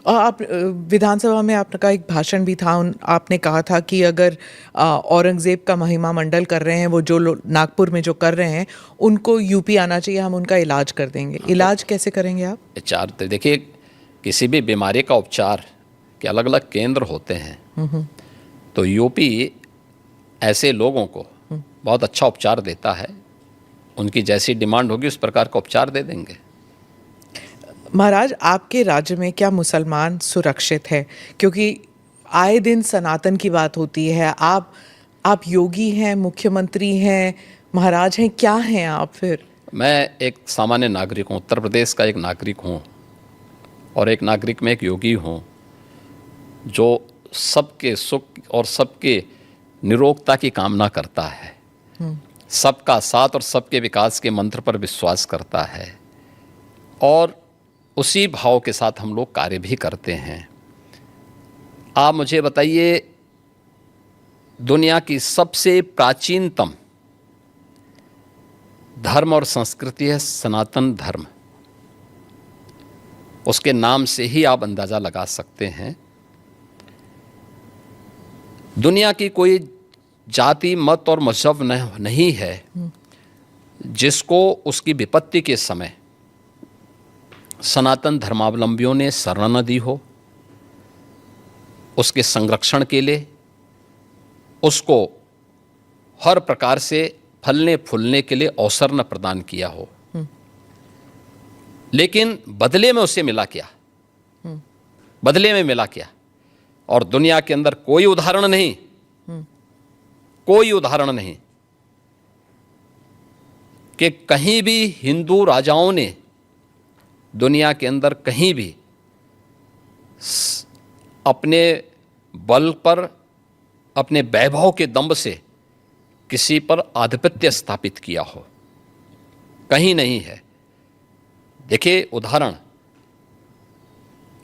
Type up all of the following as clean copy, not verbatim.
और आप विधानसभा में आपका एक भाषण भी था, आपने कहा था कि अगर औरंगज़ेब का महिमा मंडल कर रहे हैं वो जो लोग नागपुर में जो कर रहे हैं उनको यूपी आना चाहिए, हम उनका इलाज कर देंगे। इलाज कैसे करेंगे आप? उपचार तो देखिए, किसी भी बीमारी का उपचार के अलग अलग केंद्र होते हैं। तो यूपी ऐसे लोगों को बहुत अच्छा उपचार देता है। उनकी जैसी डिमांड होगी उस प्रकार का उपचार दे देंगे। महाराज, आपके राज्य में क्या मुसलमान सुरक्षित है? क्योंकि आए दिन सनातन की बात होती है। आप योगी हैं, मुख्यमंत्री हैं, महाराज हैं, क्या हैं आप फिर? मैं एक सामान्य नागरिक हूँ, उत्तर प्रदेश का एक नागरिक हूँ, और एक नागरिक में एक योगी हूँ जो सबके सुख और सबके निरोगता की कामना करता है, सबका साथ और सबके विकास के मंत्र पर विश्वास करता है, और उसी भाव के साथ हम लोग कार्य भी करते हैं। आप मुझे बताइए, दुनिया की सबसे प्राचीनतम धर्म और संस्कृति है सनातन धर्म। उसके नाम से ही आप अंदाज़ा लगा सकते हैं। दुनिया की कोई जाति, मत और मजहब नहीं है जिसको उसकी विपत्ति के समय सनातन धर्मावलंबियों ने शरण न दी हो, उसके संरक्षण के लिए उसको हर प्रकार से फलने फूलने के लिए अवसर न प्रदान किया हो। लेकिन बदले में उसे मिला क्या? बदले में मिला क्या? और दुनिया के अंदर कोई उदाहरण नहीं, कोई उदाहरण नहीं कि कहीं भी हिंदू राजाओं ने दुनिया के अंदर कहीं भी अपने बल पर, अपने वैभव के दंभ से किसी पर आधिपत्य स्थापित किया हो, कहीं नहीं है। देखिए उदाहरण,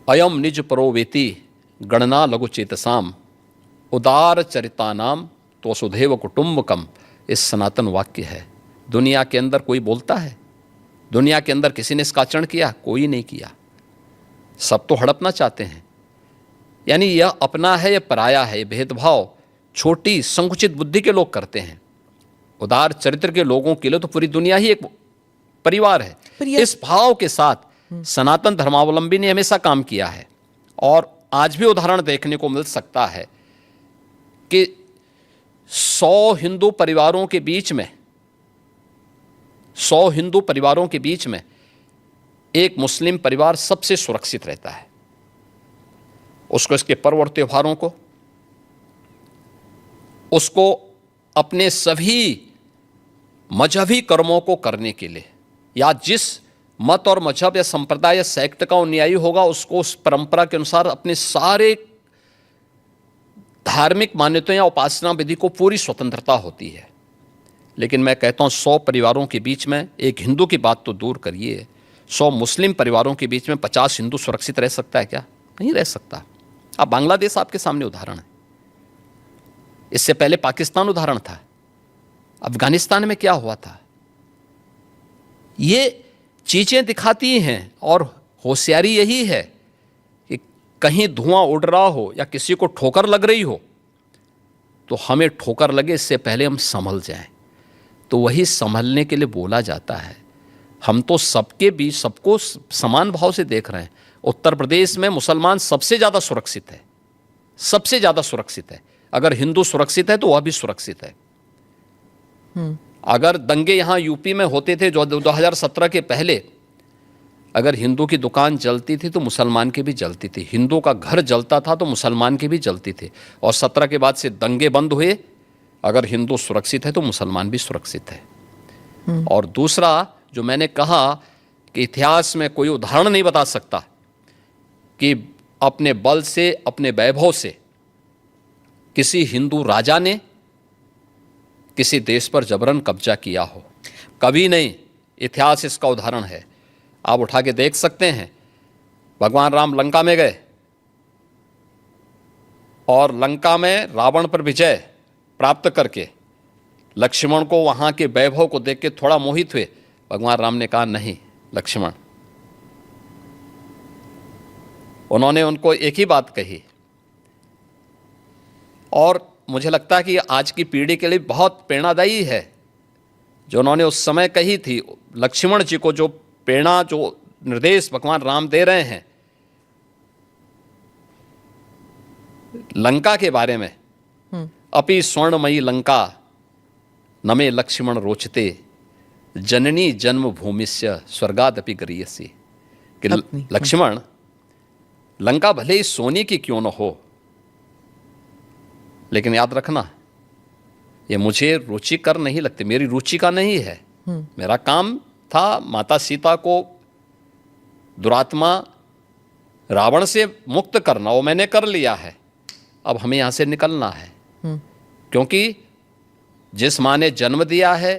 अयम निज परो वेति गणना लघु चेतसाम उदार चरितानाम तो वसुधैव कुटुंबकम, इस सनातन वाक्य है। दुनिया के अंदर कोई बोलता है? दुनिया के अंदर किसी ने इसका आचरण किया? कोई नहीं किया। सब तो हड़पना चाहते हैं। यानी यह अपना है, यह पराया है, यह भेदभाव छोटी संकुचित बुद्धि के लोग करते हैं। उदार चरित्र के लोगों के लिए तो पूरी दुनिया ही एक परिवार है। इस भाव के साथ सनातन धर्मावलंबी ने हमेशा काम किया है। और आज भी उदाहरण देखने को मिल सकता है कि 100 हिंदू परिवारों के बीच में, 100 हिंदू परिवारों के बीच में एक मुस्लिम परिवार सबसे सुरक्षित रहता है। उसको इसके पर्व और त्योहारों को, उसको अपने सभी मजहबी कर्मों को करने के लिए, या जिस मत और मजहब या संप्रदाय या सेक्ट का अनुयायी होगा उसको उस परंपरा के अनुसार अपने सारे धार्मिक मान्यताओं या उपासना विधि को पूरी स्वतंत्रता होती है। लेकिन मैं कहता हूं 100 परिवारों के बीच में, एक हिंदू की बात तो दूर करिए, 100 मुस्लिम परिवारों के बीच में 50 हिंदू सुरक्षित रह सकता है क्या? नहीं रह सकता। अब बांग्लादेश आपके सामने उदाहरण है, इससे पहले पाकिस्तान उदाहरण था, अफगानिस्तान में क्या हुआ था। ये चीजें दिखाती हैं, और होशियारी यही है कि कहीं धुआं उड़ रहा हो या किसी को ठोकर लग रही हो तो हमें ठोकर लगे इससे पहले हम संभल जाएं। तो वही संभलने के लिए बोला जाता है। हम तो सबके बीच सबको समान भाव से देख रहे हैं। उत्तर प्रदेश में मुसलमान सबसे ज़्यादा सुरक्षित है, सबसे ज़्यादा सुरक्षित है। अगर हिंदू सुरक्षित है तो वह भी सुरक्षित है। अगर दंगे यहाँ यूपी में होते थे जो 2017 के पहले, अगर हिंदू की दुकान जलती थी तो मुसलमान की भी जलती थी, हिंदू का घर जलता था तो मुसलमान की भी जलती थी। और 17 के बाद से दंगे बंद हुए। अगर हिंदू सुरक्षित है तो मुसलमान भी सुरक्षित है। और दूसरा जो मैंने कहा कि इतिहास में कोई उदाहरण नहीं बता सकता कि अपने बल से, अपने वैभव से किसी हिंदू राजा ने किसी देश पर जबरन कब्जा किया हो, कभी नहीं। इतिहास इसका उदाहरण है, आप उठा के देख सकते हैं। भगवान राम लंका में गए और लंका में रावण पर विजय प्राप्त करके लक्ष्मण को वहां के वैभव को देख के थोड़ा मोहित हुए। भगवान राम ने कहा नहीं लक्ष्मण, उन्होंने उनको एक ही बात कही, और मुझे लगता है कि आज की पीढ़ी के लिए बहुत प्रेरणादायी है जो उन्होंने उस समय कही थी। लक्ष्मण जी को जो प्रेरणा, जो निर्देश भगवान राम दे रहे हैं लंका के बारे में, अपि स्वर्णमयी लंका नमे लक्ष्मण रोचते, जननी जन्म भूमिस्य स्वर्गादपि गरीयसी, कि लक्ष्मण लंका भले ही सोने की क्यों न हो, लेकिन याद रखना ये मुझे रुचिकर नहीं लगती, मेरी रुचि का नहीं है। मेरा काम था माता सीता को दुरात्मा रावण से मुक्त करना, वो मैंने कर लिया है। अब हमें यहाँ से निकलना है, क्योंकि जिस माँ ने जन्म दिया है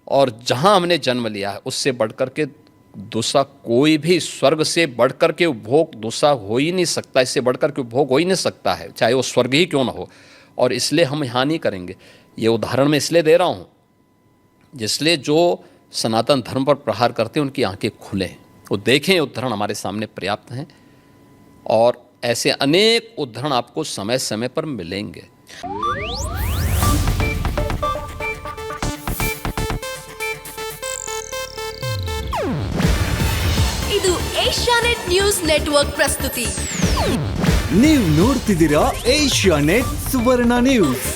और जहाँ हमने जन्म लिया है उससे बढ़कर के दूसरा कोई भी, स्वर्ग से बढ़कर के उपभोग दूसरा हो ही नहीं सकता, इससे बढ़कर के उपभोग हो ही नहीं सकता है, चाहे वो स्वर्ग ही क्यों ना हो। और इसलिए हम यहाँ नहीं करेंगे। ये उदाहरण मैं इसलिए दे रहा हूँ जिसलिए जो सनातन धर्म पर प्रहार करते हैं उनकी आंखें खुलें, वो देखें। उदाहरण हमारे सामने पर्याप्त हैं और ऐसे अनेक उदाहरण आपको समय समय पर मिलेंगे। ಇದು ಏಷ್ಯಾನೆಟ್ ನ್ಯೂಸ್ ನೆಟ್ವರ್ಕ್ ಪ್ರಸ್ತುತಿ. ನೀವು ನೋಡ್ತಿದ್ದೀರಾ ಏಷ್ಯಾನೆಟ್ ಸುವರ್ಣ ನ್ಯೂಸ್.